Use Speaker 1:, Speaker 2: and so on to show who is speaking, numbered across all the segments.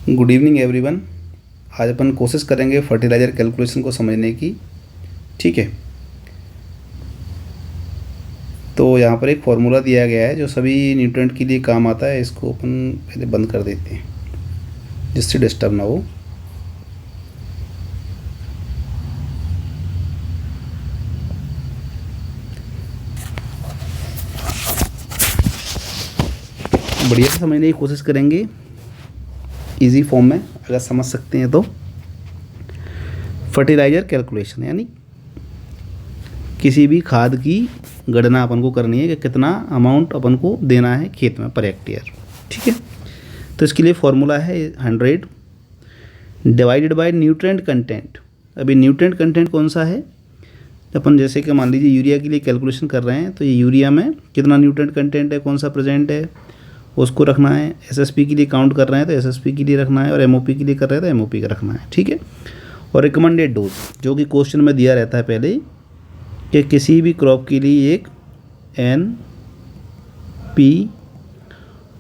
Speaker 1: Good evening everyone. आज अपन कोशिश करेंगे फर्टिलाइज़र कैलकुलेशन को समझने की। ठीक है, तो यहाँ पर एक फार्मूला दिया गया है जो सभी न्यूट्रिएंट के लिए काम आता है। इसको अपन पहले बंद कर देते हैं जिससे डिस्टर्ब ना हो। बढ़िया से समझने की कोशिश करेंगे इजी फॉर्म में, अगर समझ सकते हैं तो। फर्टिलाइज़र कैलकुलेशन यानी किसी भी खाद की गणना अपन को करनी है कि कितना अमाउंट अपन को देना है खेत में पर हेक्टेयर। ठीक है, तो इसके लिए फॉर्मूला है 100 डिवाइडेड बाय न्यूट्रिएंट कंटेंट। अभी न्यूट्रिएंट कंटेंट कौन सा है? अपन जैसे कि मान लीजिए यूरिया के लिए कैलकुलेशन कर रहे हैं, तो ये यूरिया में कितना न्यूट्रिएंट कंटेंट है, कौन सा प्रेजेंट है, उसको रखना है। एसएसपी के लिए काउंट कर रहे हैं तो एसएसपी के लिए रखना है, और एमओपी के लिए कर रहे हैं तो एमओपी का रखना है। ठीक है, और रिकमेंडेड डोज जो कि क्वेश्चन में दिया रहता है पहले कि किसी भी क्रॉप के लिए एक एन पी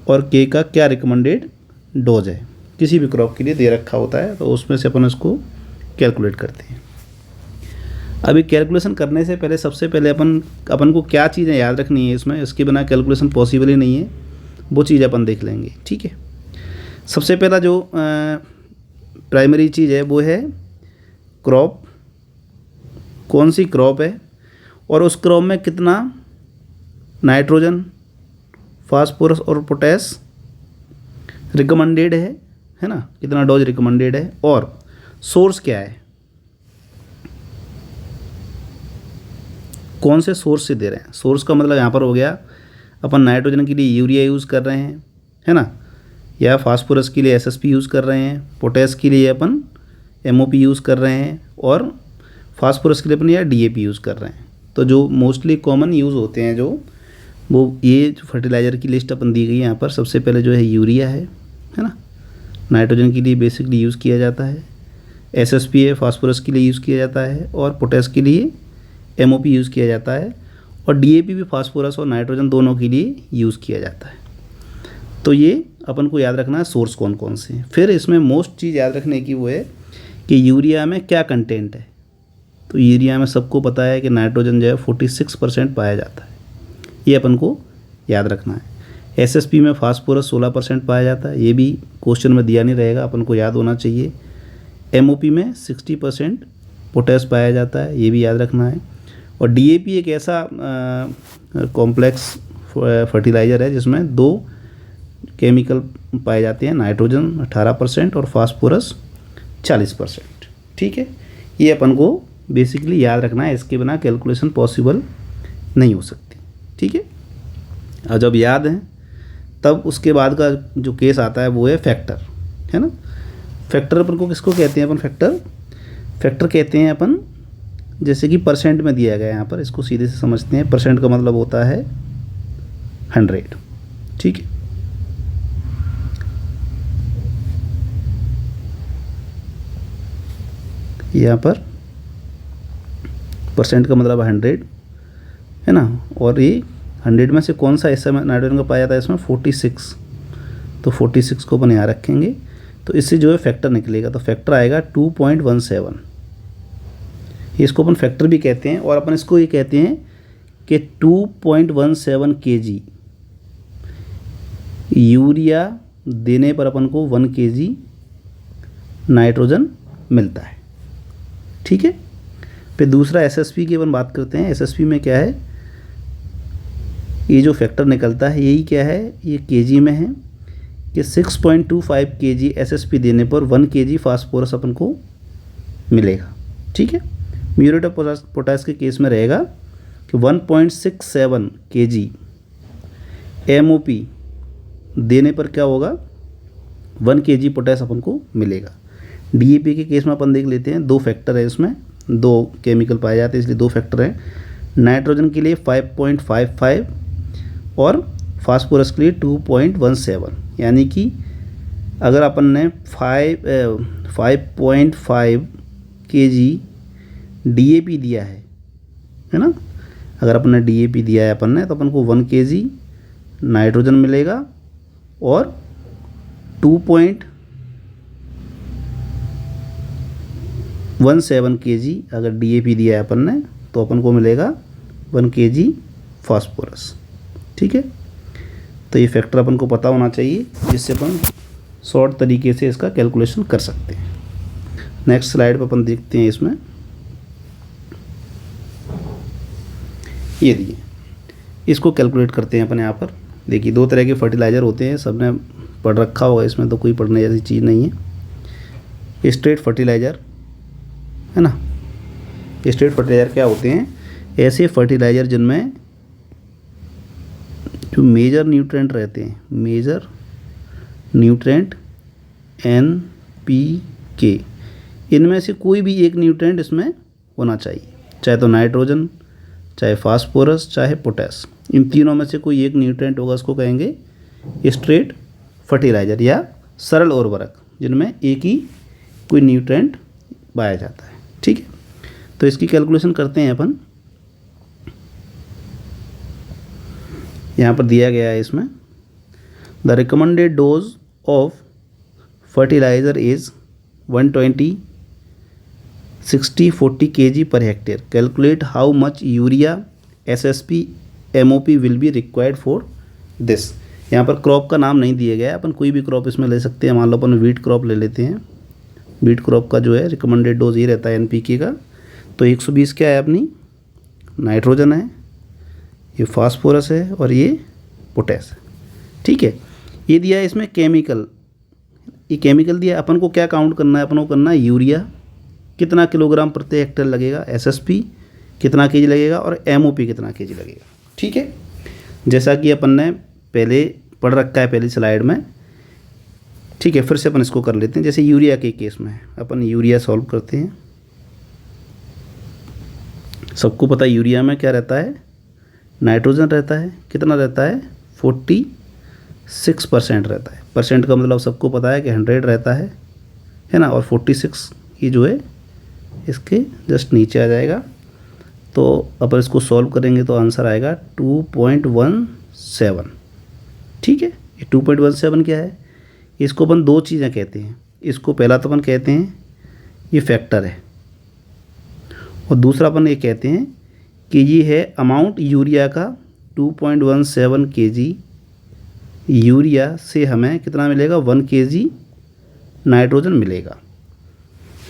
Speaker 1: और के का क्या रिकमेंडेड डोज है, किसी भी क्रॉप के लिए दे रखा होता है, तो उसमें से अपन उसको कैलकुलेट करते हैं। अभी कैलकुलेशन करने से पहले सबसे पहले अपन को क्या चीज़ें याद रखनी है इसमें, इसके बिना कैलकुलेशन पॉसिबल ही नहीं है, वो चीज़ अपन देख लेंगे। ठीक है, सबसे पहला जो प्राइमरी चीज़ है वो है क्रॉप, कौन सी क्रॉप है और उस क्रॉप में कितना नाइट्रोजन, फास्फोरस और पोटेस रिकमेंडेड है ना, कितना डोज रिकमेंडेड है, और सोर्स क्या है, कौन से सोर्स से दे रहे हैं। सोर्स का मतलब यहाँ पर हो गया अपन नाइट्रोजन के लिए यूरिया यूज़ कर रहे हैं, है ना, या फास्फोरस के लिए एसएसपी यूज़ कर रहे हैं, पोटेस के लिए अपन एमओपी यूज़ कर रहे हैं, और फास्फोरस के लिए अपन या डीएपी यूज़ कर रहे हैं। तो जो मोस्टली कॉमन यूज़ होते हैं जो वो ये जो फर्टिलाइज़र की लिस्ट अपन दी गई है यहाँ पर, सबसे पहले जो है यूरिया है ना, नाइट्रोजन के लिए बेसिकली यूज़ किया जाता है, एसएसपी है फास्फोरस के लिए यूज़ किया जाता है, और पोटेस के लिए एमओपी यूज़ किया जाता है, और डीएपी भी फास्फोरस और नाइट्रोजन दोनों के लिए यूज़ किया जाता है। तो ये अपन को याद रखना है सोर्स कौन कौन से हैं। फिर इसमें मोस्ट चीज़ याद रखने की वो है कि यूरिया में क्या कंटेंट है। तो यूरिया में सबको पता है कि नाइट्रोजन जो है 46% पाया जाता है, ये अपन को याद रखना है। एसएसपी में फास्फोरस 16% पाया जाता है, ये भी क्वेश्चन में दिया नहीं रहेगा, अपन को याद होना चाहिए। एमओपी में 60% पोटेस पाया जाता है, ये भी याद रखना है। और डीएपी एक ऐसा कॉम्प्लेक्स फर्टिलाइज़र है जिसमें दो केमिकल पाए जाते हैं, नाइट्रोजन 18% और फास्फोरस 40%। ठीक है, ये अपन को बेसिकली याद रखना है, इसके बिना कैलकुलेशन पॉसिबल नहीं हो सकती। ठीक है, और जब याद है तब उसके बाद का जो केस आता है वो है फैक्टर, है ना। फैक्टर अपन को किसको कहते हैं? अपन फैक्टर कहते हैं अपन, जैसे कि परसेंट में दिया गया है यहाँ पर, इसको सीधे से समझते हैं। परसेंट का मतलब होता है 100। ठीक है, यहाँ पर परसेंट का मतलब 100 है ना, और ये 100 में से कौन सा हिस्सा में नाइट्रोजन का पाया जाता है? इसमें 46, तो 46 को अपन यहाँ रखेंगे, तो इससे जो है फैक्टर निकलेगा, तो फैक्टर आएगा 2.17। इसको अपन फैक्टर भी कहते हैं, और अपन इसको ये कहते हैं कि 2.17 kg यूरिया देने पर अपन को 1 kg नाइट्रोजन मिलता है। ठीक है, फिर दूसरा एसएसपी की अपन बात करते हैं। एसएसपी में क्या है, ये जो फैक्टर निकलता है यही क्या है, ये केजी में है कि 6.25 kg एसएसपी देने पर 1 kg फास्फोरस अपन को मिलेगा। ठीक है, म्यूरेट ऑफ पोटास के केस में रहेगा कि 1.67 kg एमओपी देने पर क्या होगा, 1 kg पोटास अपन को मिलेगा। डीएपी के केस में अपन देख लेते हैं, दो फैक्टर है इसमें, दो केमिकल पाए जाते हैं इसलिए दो फैक्टर हैं। नाइट्रोजन के लिए 5.55 और फास्फोरस के लिए 2.17, यानी कि अगर अपन ने 5.5 kg डीएपी दिया है ना, अगर अपन ने डीएपी दिया है अपन ने, तो अपन को 1 kg नाइट्रोजन मिलेगा और 17 kg अगर DAP दिया है अपन ने तो अपन को मिलेगा 1 kg फास्फोरस। ठीक है, तो ये फैक्टर अपन को पता होना चाहिए जिससे अपन शॉर्ट तरीके से इसका कैलकुलेशन कर सकते हैं। नेक्स्ट स्लाइड पर अपन देखते हैं, इसमें ये दिए, इसको कैलकुलेट करते हैं अपन यहाँ पर। देखिए 2 तरह के फर्टिलाइज़र होते हैं, सबने पढ़ रखा होगा, इसमें तो कोई पढ़ने जैसी चीज़ नहीं है। स्ट्रेट फर्टिलाइज़र है ना, स्ट्रेट फर्टिलाइज़र क्या होते हैं? ऐसे फर्टिलाइज़र जिनमें जो मेजर न्यूट्रेंट रहते हैं, मेजर न्यूट्रेंट NPK, इनमें से कोई भी एक न्यूट्रेंट इसमें होना चाहिए, चाहे तो नाइट्रोजन, चाहे फास्फोरस, चाहे पोटेस। इन तीनों में से कोई एक न्यूट्रेंट होगा, उसको कहेंगे स्ट्रेट फर्टिलाइज़र या सरल उर्वरक, जिनमें एक ही कोई न्यूट्रेंट पाया जाता है। ठीक है, तो इसकी कैलकुलेशन करते हैं अपन। यहाँ पर दिया गया है इसमें, the recommended dose of fertiliser is 120 60 40 kg per hectare. Calculate how much urea SSP MOP will be required for this. यहाँ पर क्रॉप का नाम नहीं दिया गया है, अपन कोई भी क्रॉप इसमें ले सकते हैं। मान लो अपन वीट क्रॉप ले लेते हैं, वीट क्रॉप का जो है रिकमेंडेड डोज ये रहता है NPK का। तो 120 क्या है अपनी, नाइट्रोजन है, ये फास्फोरस है और ये पोटेस है। ठीक है, ये दिया है इसमें केमिकल, ये केमिकल दिया। अपन को क्या काउंट करना है? अपन को करना है यूरिया कितना किलोग्राम प्रति हेक्टेयर लगेगा, SSP कितना केजी लगेगा और MOP कितना केजी लगेगा। ठीक है, जैसा कि अपन ने पहले पढ़ रखा है पहली स्लाइड में। ठीक है, फिर से अपन इसको कर लेते हैं। जैसे यूरिया के केस में अपन यूरिया सॉल्व करते हैं। सबको पता है यूरिया में क्या रहता है, नाइट्रोजन रहता है, कितना रहता है 46% रहता है। परसेंट का मतलब सबको पता है कि 100 रहता है ना, और 46 ये जो है इसके जस्ट नीचे आ जाएगा। तो अपन इसको सॉल्व करेंगे तो आंसर आएगा 2.17। ठीक है, ये 2.17 क्या है? इसको अपन 2 चीज़ें कहते हैं। इसको पहला तो अपन कहते हैं ये फैक्टर है, और दूसरा अपन ये कहते हैं कि ये है अमाउंट यूरिया का। 2.17 kg यूरिया से हमें कितना मिलेगा, 1 kg नाइट्रोजन मिलेगा,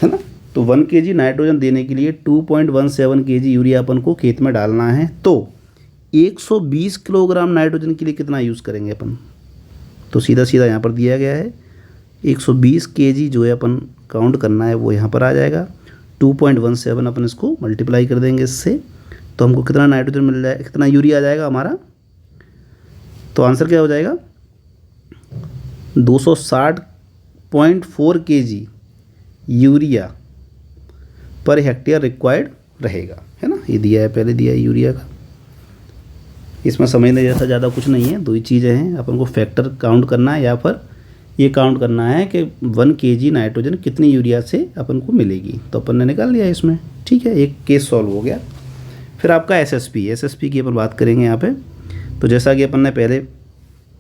Speaker 1: है ना। तो 1 kg नाइट्रोजन देने के लिए 2.17 kg यूरिया अपन को खेत में डालना है। तो 120 किलोग्राम नाइट्रोजन के लिए कितना यूज़ करेंगे अपन? तो सीधा सीधा यहाँ पर दिया गया है 120 kg जो है अपन काउंट करना है वो यहाँ पर आ जाएगा। 2.17 अपन इसको मल्टीप्लाई कर देंगे इससे, तो हमको कितना नाइट्रोजन मिल जाएगा, कितना यूरिया आ जाएगा हमारा। तो आंसर क्या हो जाएगा, 260.4 kg urea per hectare required रहेगा, है ना। ये दिया है, पहले दिया है यूरिया का। इसमें समझने जैसा ज़्यादा कुछ नहीं है, 2 ही चीज़ें हैं। अपन को फैक्टर काउंट करना है या फिर ये काउंट करना है कि 1 kg नाइट्रोजन कितनी यूरिया से अपन को मिलेगी। तो अपन ने निकाल लिया इसमें। ठीक है, एक केस सॉल्व हो गया। फिर आपका SSP की अपन बात करेंगे यहाँ पे। तो जैसा कि अपन ने पहले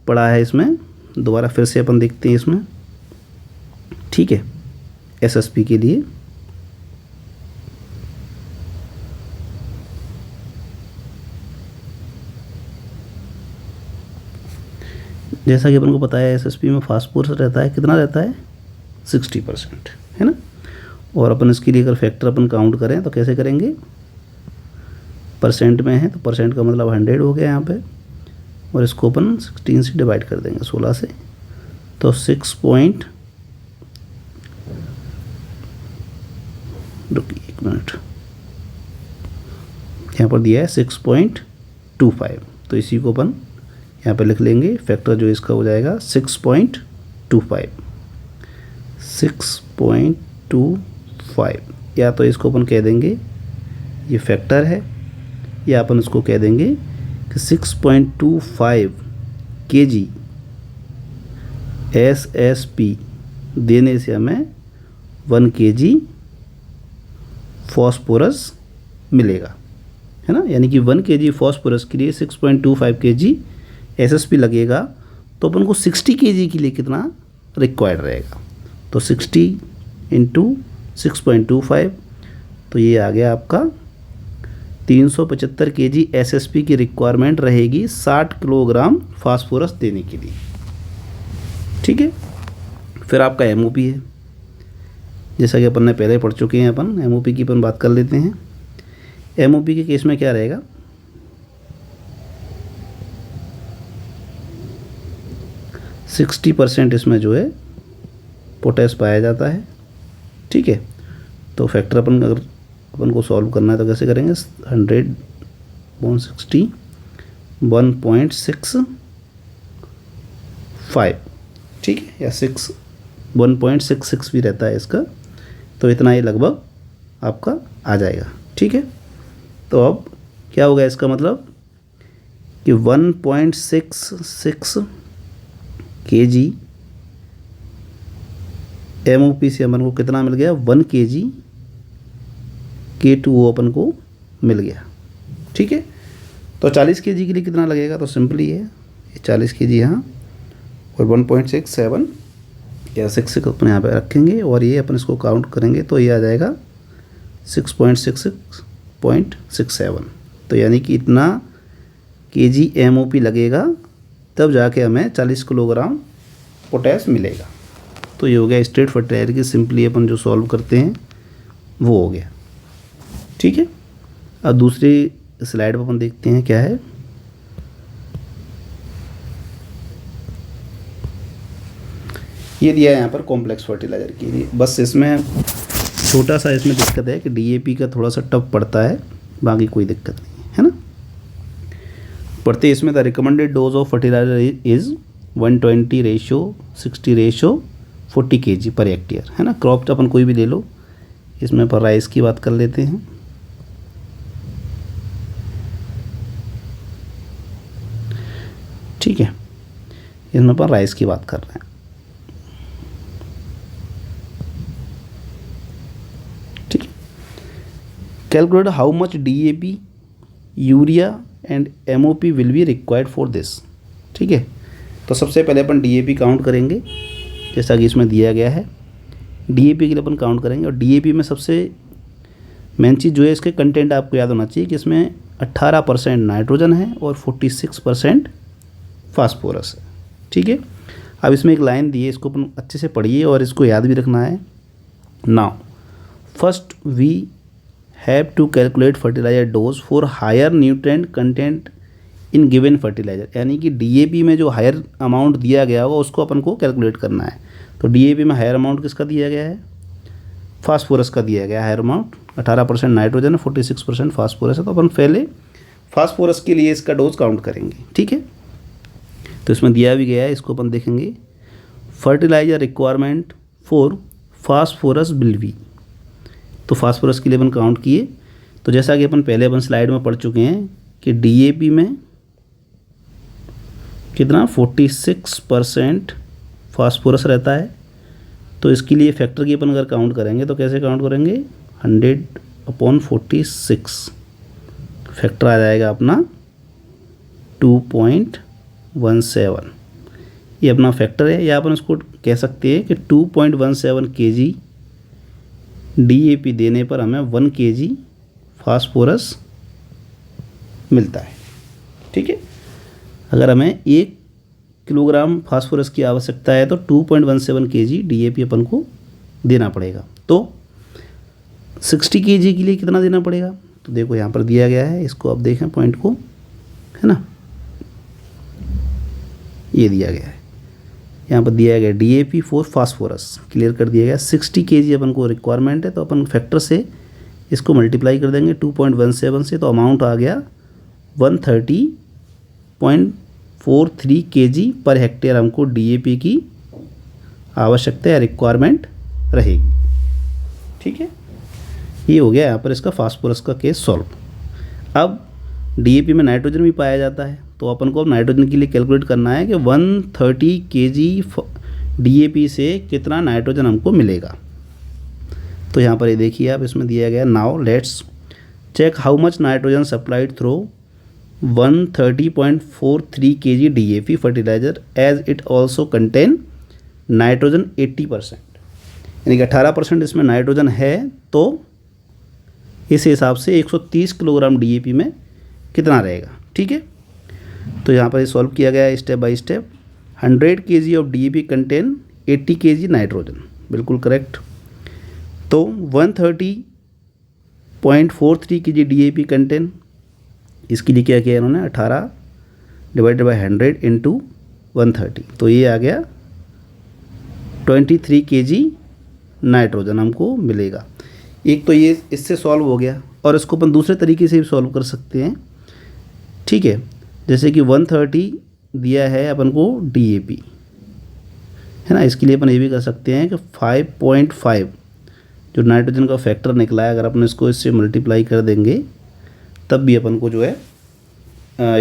Speaker 1: पढ़ा है, इसमें दोबारा फिर से अपन देखते हैं इसमें। ठीक है, SSP के लिए जैसा कि अपन को पता है SSP में फास्फोरस रहता है, कितना रहता है 60%, है ना। और अपन इसके लिए अगर फैक्टर अपन काउंट करें तो कैसे करेंगे, परसेंट में है तो परसेंट का मतलब 100 हो गया यहाँ पे, और इसको अपन 16 से डिवाइड कर देंगे, 16 से। तो 6 पॉइंट, रुकिए 1 मिनट, यहाँ पर दिया है 6.25। तो इसी को अपन यहाँ पे लिख लेंगे। फैक्टर जो इसका हो जाएगा 6.25, 6.25। या तो इसको अपन कह देंगे ये फैक्टर है, या अपन इसको कह देंगे कि 6.25 kg SSP देने से हमें 1 kg फॉस्फोरस मिलेगा, है ना। यानी कि 1 kg फॉस्फोरस के लिए 6.25 kg SSP लगेगा। तो अपन को 60 kg के लिए कितना रिक्वायर्ड रहेगा। तो 60 × 6.25 तो ये आ गया आपका 375 kg एसएसपी की रिक्वायरमेंट रहेगी 60 किलोग्राम फास्फोरस देने के लिए। ठीक है, फिर आपका एमओपी है, जैसा कि अपन ने पहले पढ़ चुके हैं। अपन एमओपी की अपन बात कर लेते हैं। एमओपी के केस में क्या रहेगा, 60% इसमें जो है पोटेश पाया जाता है। ठीक है, तो फैक्टर अगर अपन को सॉल्व करना है तो कैसे करेंगे, 100/60 1.65, ठीक है, या 1.66 भी रहता है इसका, तो इतना ही लगभग आपका आ जाएगा। ठीक है, तो अब क्या होगा इसका मतलब कि 1.66 kg एमओपी से अपन को कितना मिल गया, 1 kg K2O अपन को मिल गया। ठीक है, तो 40 kg के लिए कितना लगेगा, तो सिंपली है 40 kg यहाँ और 1.67 या 6 अपने यहाँ पे रखेंगे और ये अपन इसको काउंट करेंगे तो ये आ जाएगा 6.66.67। तो यानी कि इतना kg एमओपी लगेगा तब जाके हमें 40 किलोग्राम पोटैश मिलेगा। तो ये हो गया स्ट्रेट फर्टिलाइजर की सिंपली अपन जो सॉल्व करते हैं वो हो गया। ठीक है, अब दूसरी स्लाइड पर अपन देखते हैं क्या है। ये दिया है यहाँ पर कॉम्प्लेक्स फर्टिलाइजर के लिए। बस इसमें छोटा सा इसमें दिक्कत है कि डीएपी का थोड़ा सा टफ पड़ता है, बाकी कोई दिक्कत नहीं है ना। पढ़ते इसमें the recommended dose of fertiliser is 120/60/40 kg per hectare, है ना। क्रॉप अपन कोई भी ले लो, इसमें पर राइस की बात कर लेते हैं। ठीक है, इसमें पर राइस की बात कर रहे हैं। ठीक है, calculate how much DAP, urea and MOP will be required for this. ठीक है, तो सबसे पहले अपन डीएपी काउंट करेंगे, जैसा कि इसमें दिया गया है। डीएपी के लिए अपन काउंट करेंगे और डीएपी में सबसे मेन चीज़ जो है, इसके कंटेंट आपको याद होना चाहिए कि इसमें 18% नाइट्रोजन है और 46% फास्फोरस है। ठीक है, अब इसमें एक लाइन दी है, इसको अपन अच्छे से पढ़िए और इसको याद भी रखना है। Now first we have to calculate fertiliser dose for higher nutrient content in given fertiliser, यानी कि डीएपी में जो हायर अमाउंट दिया गया होगा उसको अपन को कैलकुलेट करना है। तो डीएपी में हायर अमाउंट किसका दिया गया है, फास्फोरस का दिया गया है हायर अमाउंट। 18% नाइट्रोजन है, 46% फास्फोरस है। तो अपन पहले फास्फोरस के लिए इसका डोज काउंट करेंगे। ठीक है, तो इसमें दिया भी गया है, इसको अपन देखेंगे। Fertiliser requirement for phosphorus will be, तो फास्फोरस के लिए अपन काउंट किए। तो जैसा कि अपन पहले अपन स्लाइड में पढ़ चुके हैं कि डीएपी में कितना 46% फास्फोरस रहता है। तो इसके लिए फैक्टर की अपन अगर काउंट करेंगे तो कैसे काउंट करेंगे, 100/46 फैक्टर आ जाएगा अपना 2.17। ये अपना फैक्टर है, या अपन इसको कह सकते हैं कि 2.17 kg डीएपी देने पर हमें 1 kg फास्फोरस मिलता है। ठीक है, अगर हमें 1 किलोग्राम फास्फोरस की आवश्यकता है तो 2.17 kg डीएपी अपन को देना पड़ेगा। तो 60 kg के लिए कितना देना पड़ेगा, तो देखो यहाँ पर दिया गया है, इसको आप देखें पॉइंट को, है ना। ये दिया गया है, यहाँ पर दिया गया डीएपी फॉर फास्फोरस, क्लियर कर दिया गया। 60 kg अपन को रिक्वायरमेंट है, तो अपन फैक्टर से इसको मल्टीप्लाई कर देंगे 2.17 से, तो अमाउंट आ गया 130.43 kg पर हेक्टेयर हमको डीएपी की आवश्यकता या रिक्वायरमेंट रहेगी। ठीक है, ये हो गया यहाँ पर इसका फास्फोरस का केस सॉल्व। अब डीएपी में नाइट्रोजन भी पाया जाता है, तो अपन को अब नाइट्रोजन के लिए कैलकुलेट करना है कि 130 kg डीएपी से कितना नाइट्रोजन हमको मिलेगा। तो यहाँ पर ये देखिए आप, इसमें दिया गया। Now let's check how much nitrogen supplied through 130.43 kg DAP fertiliser as it also contain nitrogen 80%, यानी कि 18% इसमें नाइट्रोजन है, तो इस हिसाब से 130 किलोग्राम डीएपी में कितना रहेगा। ठीक है, तो यहाँ पर ये सॉल्व किया गया है step by step. 100 kg of DAP contain 80 kg nitrogen, बिल्कुल करेक्ट। तो 130.43 kg डीएपी कंटेन, इसके लिए क्या किया इन्होंने, 18 डिवाइडेड बाय 100 इंटू 130, तो ये आ गया 23 kg नाइट्रोजन हमको मिलेगा। एक तो ये इससे सॉल्व हो गया, और इसको अपन दूसरे तरीके से भी सॉल्व कर सकते हैं। ठीक है, जैसे कि 130 दिया है अपन को डीएपी, है ना, इसके लिए अपन ये भी कर सकते हैं कि 5.5 जो नाइट्रोजन का फैक्टर निकला है, अगर अपन इसको इससे मल्टीप्लाई कर देंगे तब भी अपन को जो है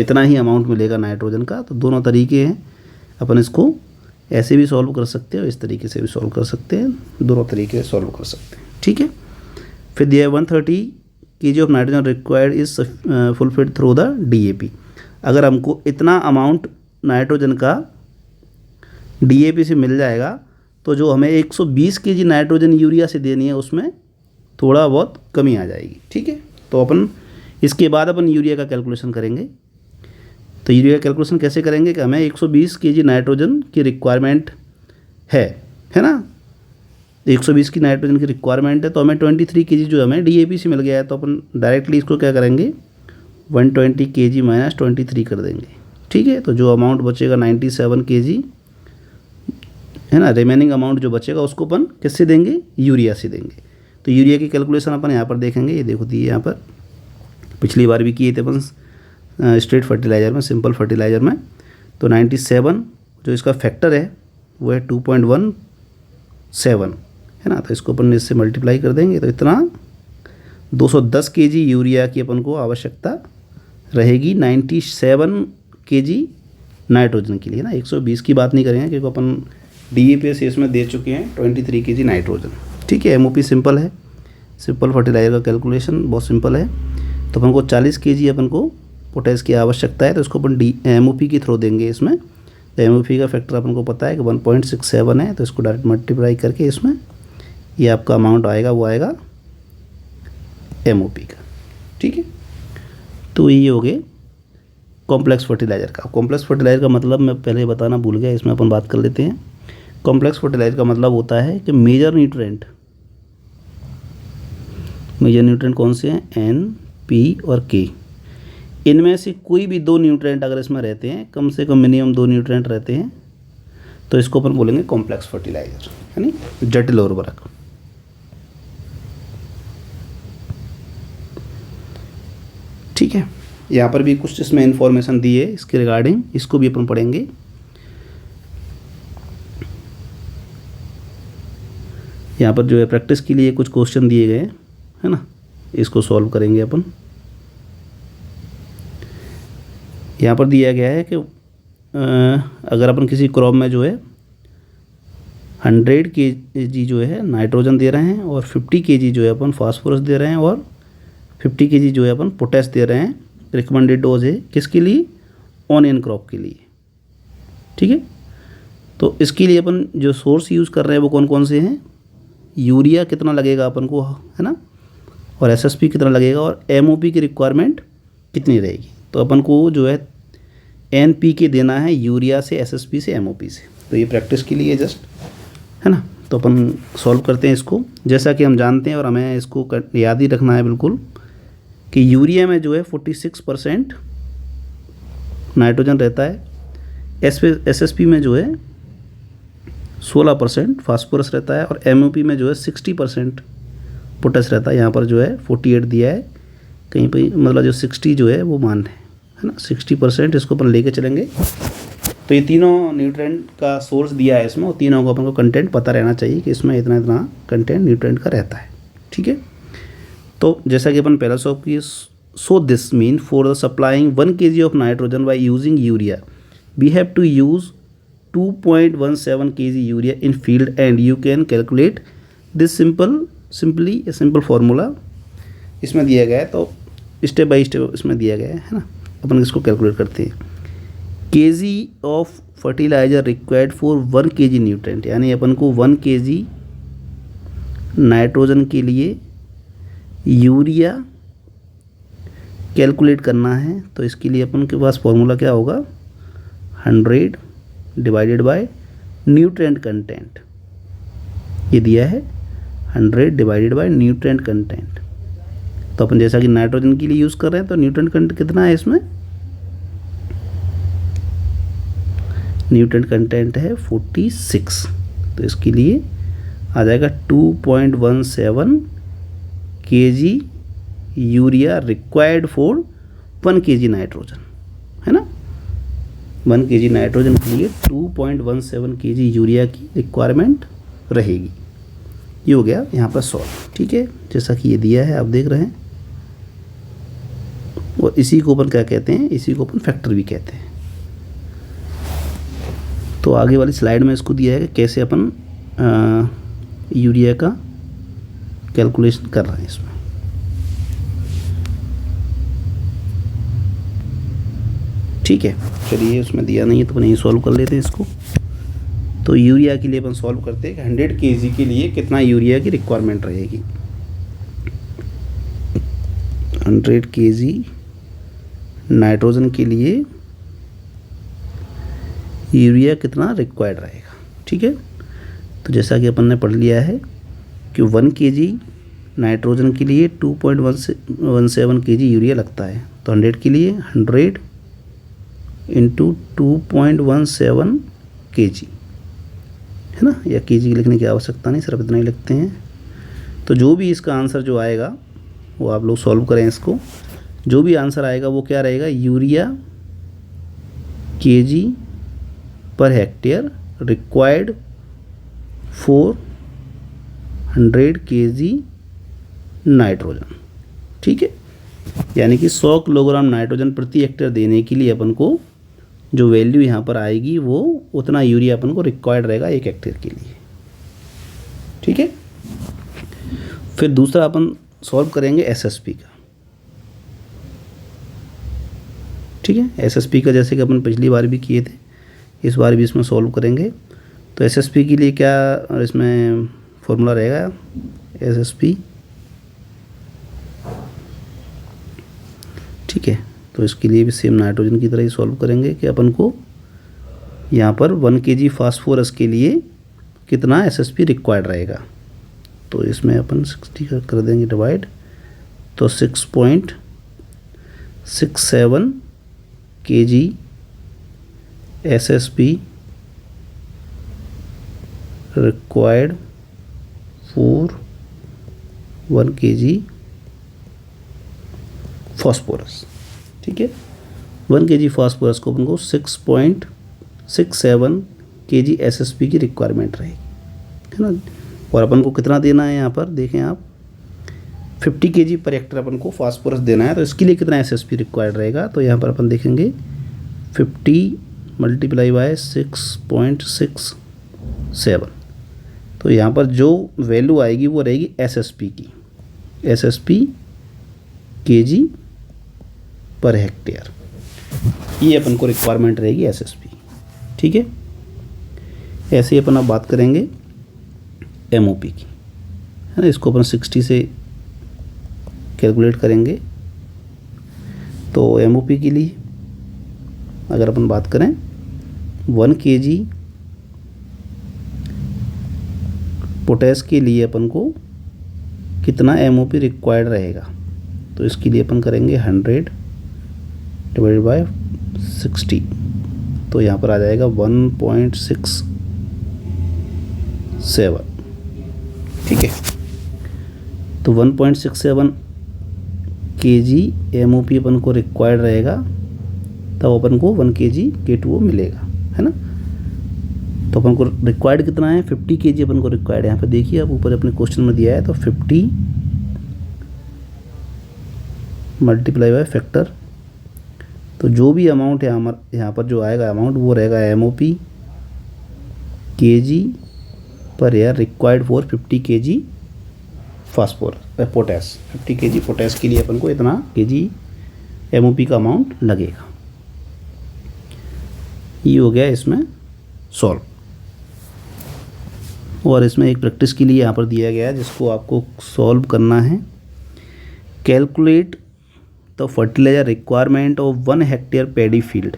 Speaker 1: इतना ही अमाउंट मिलेगा नाइट्रोजन का। तो दोनों तरीके हैं, अपन इसको ऐसे भी सॉल्व कर सकते हैं और इस तरीके से भी सॉल्व कर सकते हैं, दोनों तरीके से सॉल्व कर सकते हैं। ठीक है, फिर दिया है 130 kg of nitrogen required is fulfilled through the DAP. अगर हमको इतना अमाउंट नाइट्रोजन का डीएपी से मिल जाएगा, तो जो हमें 120 kg नाइट्रोजन यूरिया से देनी है उसमें थोड़ा बहुत कमी आ जाएगी। ठीक है, तो अपन इसके बाद अपन यूरिया का कैलकुलेशन करेंगे। तो यूरिया का कैलकुलेशन कैसे करेंगे कि हमें 120 kg नाइट्रोजन की रिक्वायरमेंट है ना, 120 की नाइट्रोजन की रिक्वायरमेंट है, तो हमें 23 kg जो हमें डीएपी से मिल गया है, तो अपन डायरेक्टली इसको क्या करेंगे, 120 kg माइनस 23 कर देंगे। ठीक है, तो जो अमाउंट बचेगा 97 kg है ना, रिमेनिंग अमाउंट जो बचेगा उसको अपन किससे देंगे, यूरिया से देंगे। तो यूरिया की कैलकुलेशन अपन यहाँ पर देखेंगे, ये देखो दिए यहाँ पर, पिछली बार भी किए थे अपन स्ट्रेट फर्टिलाइज़र में, सिंपल फर्टिलाइज़र में। तो 97 जो इसका फैक्टर है वो है 2.17 है ना, तो इसको अपन इससे मल्टीप्लाई कर देंगे, तो इतना 210 kg यूरिया की अपन को आवश्यकता रहेगी 97 kg नाइट्रोजन के लिए ना। 120 की बात नहीं करेंगे क्योंकि अपन डीएपी से इसमें दे चुके हैं 23 kg नाइट्रोजन। ठीक है, एमओपी सिंपल है, सिंपल फर्टिलाइज़र का कैलकुलेशन बहुत सिंपल है। तो अपन को 40 kg अपन को पोटेश की आवश्यकता है, तो इसको अपन एमओपी के थ्रू देंगे इसमें। तो एमओपी का फैक्टर अपन को पता है कि 1.67 है, तो इसको डायरेक्ट मल्टीप्लाई करके इसमें ये आपका अमाउंट आएगा, वो आएगा एमओपी का। ठीक है, तो ये हो गए कॉम्प्लेक्स फर्टिलाइज़र का। कॉम्प्लेक्स फर्टिलाइज़र का मतलब मैं पहले बताना भूल गया, इसमें अपन बात कर लेते हैं। कॉम्प्लेक्स फर्टिलाइज़र का मतलब होता है कि मेजर न्यूट्रिएंट कौन से हैं, एन, पी और के, इनमें से कोई भी 2 न्यूट्रिएंट अगर इसमें रहते हैं, कम से कम मिनिमम 2 न्यूट्रिएंट रहते हैं, तो इसको अपन बोलेंगे कॉम्प्लेक्स फर्टिलाइज़र, है नी, जटिल उर्वरक। ठीक है, यहाँ पर भी कुछ इसमें इंफॉर्मेशन दी है इसके रिगार्डिंग, इसको भी अपन पढ़ेंगे। यहाँ पर जो है प्रैक्टिस के लिए कुछ क्वेश्चन दिए गए हैं, है ना, इसको सॉल्व करेंगे अपन। यहाँ पर दिया गया है कि अगर अपन किसी क्रॉप में जो है 100 kg जो है नाइट्रोजन दे रहे हैं और 50 kg जो है अपन फास्फोरस दे रहे हैं और 50 kg जो है अपन पोटेश दे रहे हैं, रिकमेंडेड डोज है किसके लिए, ऑनियन क्रॉप के लिए। ठीक है, तो इसके लिए अपन जो सोर्स यूज़ कर रहे हैं वो कौन कौन से हैं, यूरिया कितना लगेगा अपन को, है ना, और एसएसपी कितना लगेगा, और एमओपी की रिक्वायरमेंट कितनी रहेगी। तो अपन को जो है एनपीके देना है यूरिया से, एसएसपी से, एमओपी से। तो ये प्रैक्टिस के लिए जस्ट, है ना। तो अपन सॉल्व करते हैं इसको, जैसा कि हम जानते हैं और हमें इसको याद ही रखना है बिल्कुल कि यूरिया में जो है 46% नाइट्रोजन रहता है, एसएसपी में जो है 16% फास्फोरस रहता है, और एमओपी में जो है 60% पोटेश रहता है। यहाँ पर जो है 48 दिया है, कहीं पर मतलब जो 60 जो है वो मान है ना, 60% इसको अपन लेके चलेंगे। तो ये तीनों न्यूट्रिएंट का सोर्स दिया है इसमें, और तीनों को अपन को कंटेंट पता रहना चाहिए कि इसमें इतना इतना कंटेंट न्यूट्रिएंट का रहता है। ठीक है, तो जैसा कि अपन पहला सॉल्व किए, so this mean for the supplying 1 kg of nitrogen by using urea we have to use 2.17 kg urea in field, and you can calculate this simply a simple formula इसमें दिया गया है। तो स्टेप बाय स्टेप इसमें दिया गया है ना, अपन इसको कैलकुलेट करते हैं। kg of fertiliser required for 1 kg nutrient, यानी अपन को 1 kg नाइट्रोजन के लिए यूरिया कैलकुलेट करना है तो इसके लिए अपन के पास फॉर्मूला क्या होगा, 100 डिवाइडेड बाय न्यूट्रिएंट कंटेंट। ये दिया है 100 डिवाइडेड बाय न्यूट्रिएंट कंटेंट। तो अपन जैसा कि नाइट्रोजन के लिए यूज़ कर रहे हैं तो न्यूट्रिएंट कंटेंट कितना है इसमें, न्यूट्रिएंट कंटेंट है 46। तो इसके लिए आ जाएगा 2.17 kg urea required for 1 kg nitrogen, है ना। 1 kg नाइट्रोजन के लिए 2.17 kg यूरिया की रिक्वायरमेंट रहेगी। ये हो गया यहाँ पर सॉल्व, ठीक है, जैसा कि ये दिया है आप देख रहे हैं। और इसी को अपन क्या कहते हैं, इसी को अपन फैक्टर भी कहते हैं। तो आगे वाली स्लाइड में इसको दिया है कि कैसे अपन यूरिया का कैलकुलेशन कर रहे हैं इसमें। ठीक है, चलिए उसमें दिया नहीं है तो अपन यही सॉल्व कर लेते हैं इसको। तो यूरिया के लिए अपन सॉल्व करते हैं कि 100 kg के लिए कितना यूरिया की रिक्वायरमेंट रहेगी। 100 kg नाइट्रोजन के लिए यूरिया कितना रिक्वायर्ड रहेगा, ठीक है। तो जैसा कि अपन ने पढ़ लिया है कि 1 kg नाइट्रोजन के लिए 2.17 kg यूरिया लगता है। तो 100 के लिए 100 इंटू 2.17 kg, है ना, या kg लिखने की आवश्यकता नहीं, सिर्फ इतना ही लिखते हैं। तो जो भी इसका आंसर जो आएगा वो आप लोग सॉल्व करें इसको। जो भी आंसर आएगा वो क्या रहेगा, urea kg per hectare required for 100 kg nitrogen, ठीक है। यानी कि 100 किलोग्राम नाइट्रोजन प्रति हेक्टेयर देने के लिए अपन को जो वैल्यू यहाँ पर आएगी वो उतना यूरिया अपन को रिक्वायर्ड रहेगा 1 हेक्टेयर के लिए, ठीक है। फिर दूसरा अपन सॉल्व करेंगे एसएसपी का, ठीक है। एसएसपी का जैसे कि अपन पिछली बार भी किए थे, इस बार भी इसमें सॉल्व करेंगे। तो एसएसपी के लिए क्या इसमें फॉर्मूला रहेगा, एसएसपी, ठीक है। तो इसके लिए भी सेम नाइट्रोजन की तरह ही सॉल्व करेंगे कि अपन को यहाँ पर 1 kg फास्फोरस के लिए कितना एसएसपी रिक्वायर्ड रहेगा। तो इसमें अपन 60 कर देंगे डिवाइड, तो 6.67 kg SSP required for 1 kg phosphorus, ठीक है। 1 kg फास्फोरस को अपन को 6.67 kg एसएसपी की रिक्वायरमेंट रहेगी, है ना। और अपन को कितना देना है यहाँ पर देखें आप, 50 kg पर हेक्टेयर अपन को फास्फोरस देना है। तो इसके लिए कितना एसएसपी रिक्वायर्ड रहेगा, तो यहाँ पर अपन देखेंगे 50 मल्टीप्लाई बाय 6.67। तो यहाँ पर जो वैल्यू आएगी वो रहेगी एसएसपी की, एसएसपी kg पर हेक्टेयर, ये अपन को रिक्वायरमेंट रहेगी एसएसपी, ठीक है। ऐसे ही अपन अब बात करेंगे एमओपी की, है ना। इसको अपन 60 से कैलकुलेट करेंगे। तो एमओपी के लिए अगर अपन बात करें 1 kg पोटैश के लिए अपन को कितना एमओपी रिक्वायर्ड रहेगा। तो इसके लिए अपन करेंगे 100 डिवाइडेड बाय 60। तो यहाँ पर आ जाएगा 1.67, ठीक है। तो 1.67 kg एमओपी अपन को रिक्वायर्ड रहेगा, तब अपन को 1 kg K2O मिलेगा, है ना। तो अपन को रिक्वायर्ड कितना है, 50 kg अपन को रिक्वायर्ड है। यहाँ पे देखिए आप ऊपर अपने क्वेश्चन में दिया है, तो 50 मल्टीप्लाई बाय फैक्टर। तो जो भी अमाउंट है हमारा यहाँ पर जो आएगा अमाउंट वो रहेगा MOP kg per year required for 50 kg phosphorus potash. 50 kg potash के लिए अपन को इतना kg एमओपी का अमाउंट लगेगा। ये हो गया इसमें सॉल्व। और इसमें एक प्रैक्टिस के लिए यहाँ पर दिया गया है जिसको आपको सॉल्व करना है calculate the fertiliser requirement of 1 hectare paddy field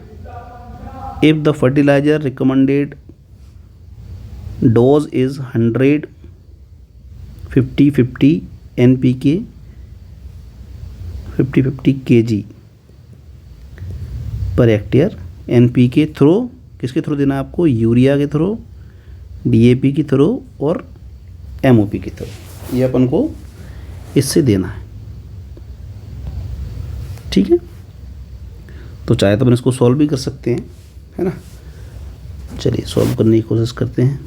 Speaker 1: if the fertiliser recommended dose is 100 50-50 NPK 50-50 kg per hectare NPK through, किसके थ्रू देना है आपको, यूरिया के थ्रू, DAP के थ्रू और MOP के थ्रू, ये अपन को इससे देना है। ठीक है, तो चाहे तो अपन इसको सॉल्व भी कर सकते हैं, है ना। चलिए सॉल्व करने की कोशिश करते हैं।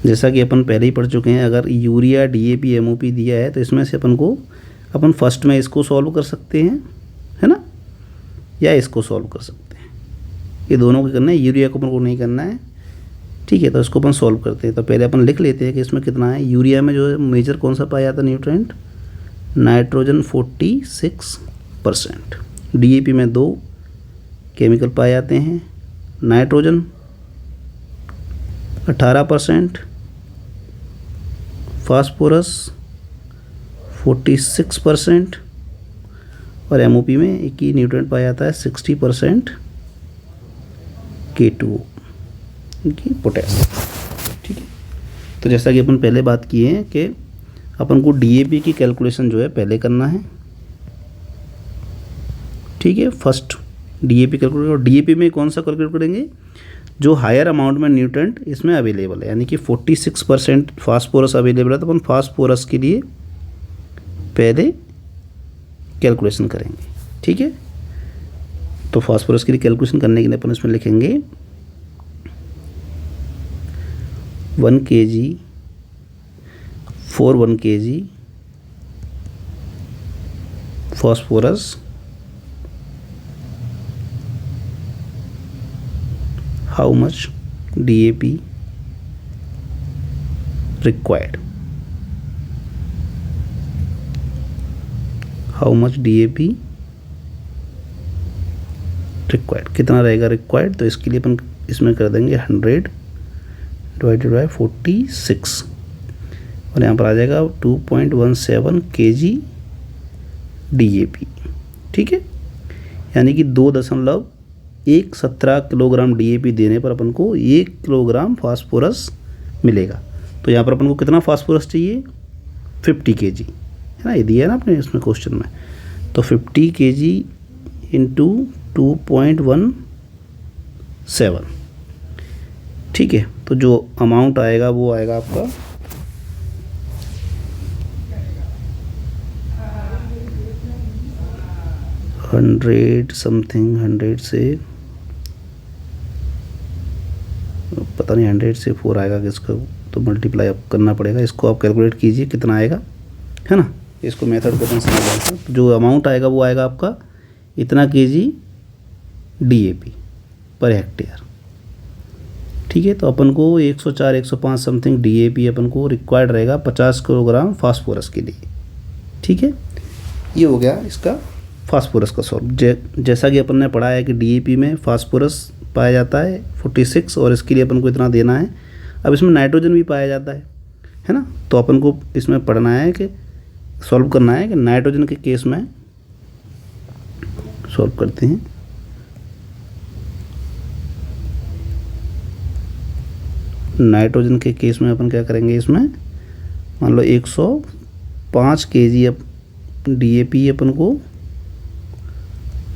Speaker 1: जैसा कि अपन पहले ही पढ़ चुके हैं, अगर यूरिया DAP MOP दिया है तो इसमें से अपन फर्स्ट में इसको सॉल्व कर सकते हैं, है ना, या इसको सॉल्व कर सकते हैं। ये दोनों को करना है, यूरिया को अपन को नहीं करना है। ठीक है, तो इसको अपन सॉल्व करते हैं। तो पहले अपन लिख लेते हैं कि इसमें कितना है। यूरिया में जो है मेजर कौन सा पाया जाता है न्यूट्रिएंट, नाइट्रोजन 46%। DAP में 2 केमिकल पाए जाते हैं, नाइट्रोजन 18%, फास्फोरस 46% और MOP में एक ही न्यूट्रिएंट पाया जाता है 60% K2O की पोटेशियम। ठीक है, तो जैसा कि अपन पहले बात किए हैं कि अपन को DAP की कैलकुलेशन जो है पहले करना है। ठीक है, फर्स्ट DAP कैलकुलेट, और DAP में कौन सा कैलकुलेट करेंगे, जो हायर अमाउंट में न्यूट्रिएंट इसमें अवेलेबल है, यानी कि 46% फास्फोरस अवेलेबल है, तो अपन फास्फोरस के लिए पहले कैलकुलेशन करेंगे। ठीक है, तो फास्फोरस के लिए कैलकुलेशन करने के लिए अपन इसमें लिखेंगे 1 kg for 1 kg phosphorus, how much DAP required, how much DAP required, कितना रहेगा रिक्वायर्ड, तो इसके लिए अपन इसमें कर देंगे 100 डिवाइडेड बाय 46 और यहाँ पर आ जाएगा 2.17 kg DAP। ठीक है, यानी कि 2.17 किलोग्राम DAP देने पर अपन को 1 किलोग्राम फास्फोरस मिलेगा। तो यहाँ पर अपन को कितना फास्फोरस चाहिए, 50 kg, है ना, ये दिया है ना अपने इसमें क्वेश्चन में। तो 50 kg इंटू 2.17, ठीक है, तो जो अमाउंट आएगा वो आएगा आपका 100 समथिंग, 100 से पता नहीं 100 से 4 आएगा कि इसका, तो मल्टीप्लाई आप करना पड़ेगा, इसको आप कैलकुलेट कीजिए कितना आएगा, है ना। इसको मेथड को अपन समझ लेते हैं। तो जो अमाउंट आएगा वो आएगा आपका इतना kg DAP पर हेक्टेयर। ठीक है, तो अपन को 104 105 समथिंग DAP अपन को रिक्वायर्ड रहेगा 50 किलोग्राम फास्फोरस के लिए। ठीक है, ये हो गया इसका फास्फोरस का सॉल्व। जैसा कि अपन ने पढ़ा है कि DAP में फास्फोरस पाया जाता है 46 और इसके लिए अपन को इतना देना है। अब इसमें नाइट्रोजन भी पाया जाता है ना, तो अपन को इसमें पढ़ना है कि सॉल्व करना है कि नाइट्रोजन के केस में सॉल्व करते हैं। नाइट्रोजन के केस में अपन क्या करेंगे, इसमें मान लो 105 kg DAP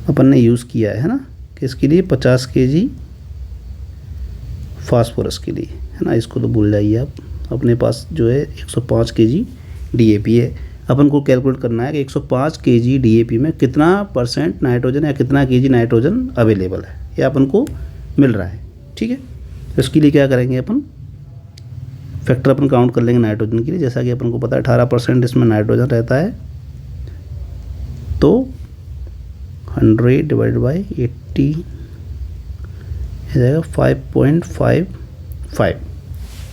Speaker 1: अपन ने यूज़ किया है ना, किसके लिए, 50 kg फास्फोरस के लिए, है ना। इसको तो भूल जाइए आप, अपने पास जो है 105 kg DAP है। अपन को कैलकुलेट करना है कि 105 kg DAP में कितना % नाइट्रोजन या कितना kg नाइट्रोजन अवेलेबल है, ये अपन को मिल रहा है। ठीक है, इसके लिए क्या करेंगे, अपन फैक्टर अपन काउंट कर लेंगे नाइट्रोजन के लिए। जैसा कि अपन को पता है 18% इसमें नाइट्रोजन रहता है, तो 100 डिवाइड बाई 80 हो जाएगा 5.55।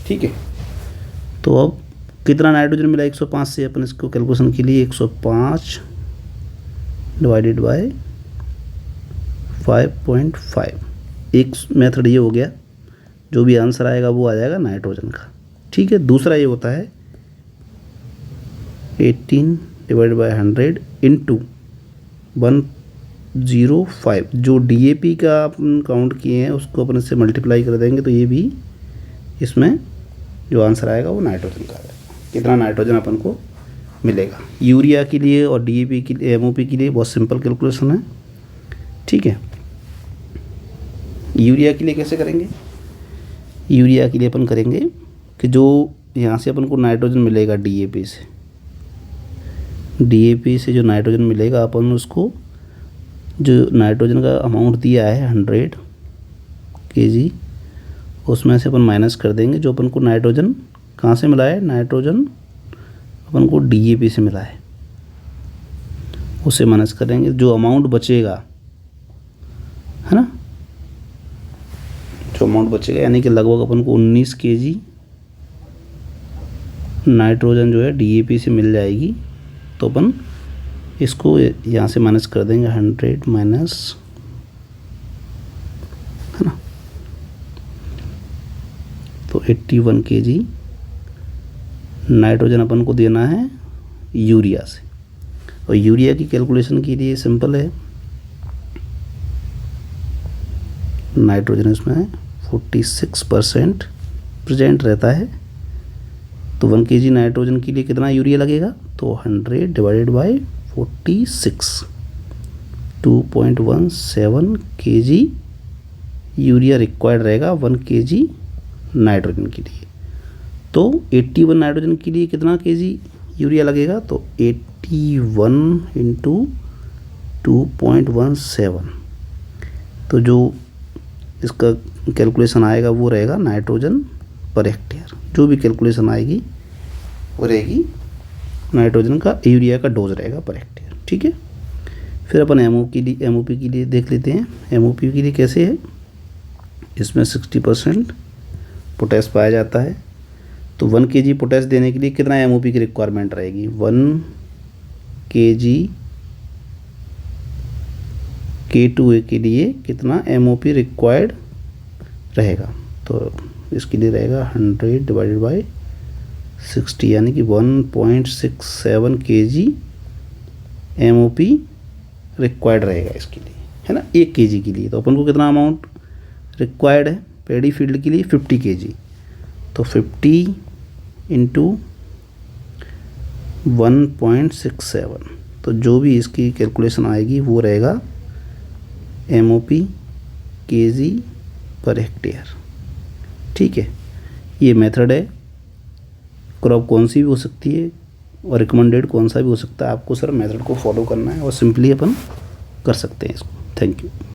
Speaker 1: ठीक है, तो अब कितना नाइट्रोजन मिला 105 से, अपन इसको कैलकुलेशन के लिए 105 डिवाइडेड बाय 5.5। एक मेथड ये हो गया, जो भी आंसर आएगा वो आ जाएगा नाइट्रोजन का। ठीक है, दूसरा ये होता है 18 डिवाइड बाय 100 इंटू 105, जो DAP का अपन काउंट किए हैं उसको अपन इससे मल्टीप्लाई कर देंगे, तो ये भी इसमें जो आंसर आएगा वो नाइट्रोजन का आएगा। कितना नाइट्रोजन अपन को मिलेगा। यूरिया के लिए और DAP के लिए, MOP के लिए बहुत सिंपल कैलकुलेशन है, ठीक है। यूरिया के लिए कैसे करेंगे, यूरिया के लिए अपन करेंगे कि जो यहाँ से अपन को नाइट्रोजन मिलेगा DAP से जो नाइट्रोजन मिलेगा, अपन उसको जो नाइट्रोजन का अमाउंट दिया है 100 kg, उसमें से अपन माइनस कर देंगे। जो अपन को नाइट्रोजन कहाँ से मिला है, नाइट्रोजन अपन को DAP से मिला है, उससे माइनस करेंगे। जो अमाउंट बचेगा, है ना, जो अमाउंट बचेगा यानी कि लगभग अपन को 19 kg नाइट्रोजन जो है DAP से मिल जाएगी। तो अपन इसको यहाँ से माइनस कर देंगे, 100 माइनस, है ना, तो 81 kg नाइट्रोजन अपन को देना है यूरिया से। और यूरिया की कैलकुलेशन के लिए सिंपल है, नाइट्रोजन इसमें 46% प्रेजेंट रहता है, तो 1 kg नाइट्रोजन के लिए कितना यूरिया लगेगा, तो 100 divided by 46, 2.17 kg urea required रहेगा 1 kg नाइट्रोजन के लिए। तो 81 नाइट्रोजन के लिए कितना kg यूरिया लगेगा, तो 81 इंटू 2.17, तो जो इसका कैलकुलेशन आएगा वो रहेगा नाइट्रोजन पर हेक्टेयर। जो भी कैलकुलेशन आएगी वो रहेगी नाइट्रोजन का, यूरिया का डोज रहेगा पर हेक्टेयर, ठीक है। फिर अपन MOP के लिए देख लेते हैं। MOP के लिए कैसे है, इसमें 60% पोटेश पाया जाता है। तो 1 kg पोटेश देने के लिए कितना MOP की रिक्वायरमेंट रहेगी, 1 kg K2A के लिए कितना MOP रिक्वायर्ड रहेगा, तो इसके लिए रहेगा 100 डिवाइडेड बाय 60, यानी कि 1.67 kg MOP रिक्वायर्ड रहेगा इसके लिए, है ना, 1 kg के लिए। तो अपन को कितना अमाउंट रिक्वायर्ड है पैडी फील्ड के लिए, 50 kg, तो 50 इंटू 1.67, तो जो भी इसकी कैलकुलेशन आएगी वो रहेगा MOP kg पर हेक्टेयर, ठीक है। ये मेथड है, क्रॉप कौन सी भी हो सकती है और रिकमेंडेड कौन सा भी हो सकता है, आपको सर मेथड को फॉलो करना है और सिंपली अपन कर सकते हैं इसको। Thank you.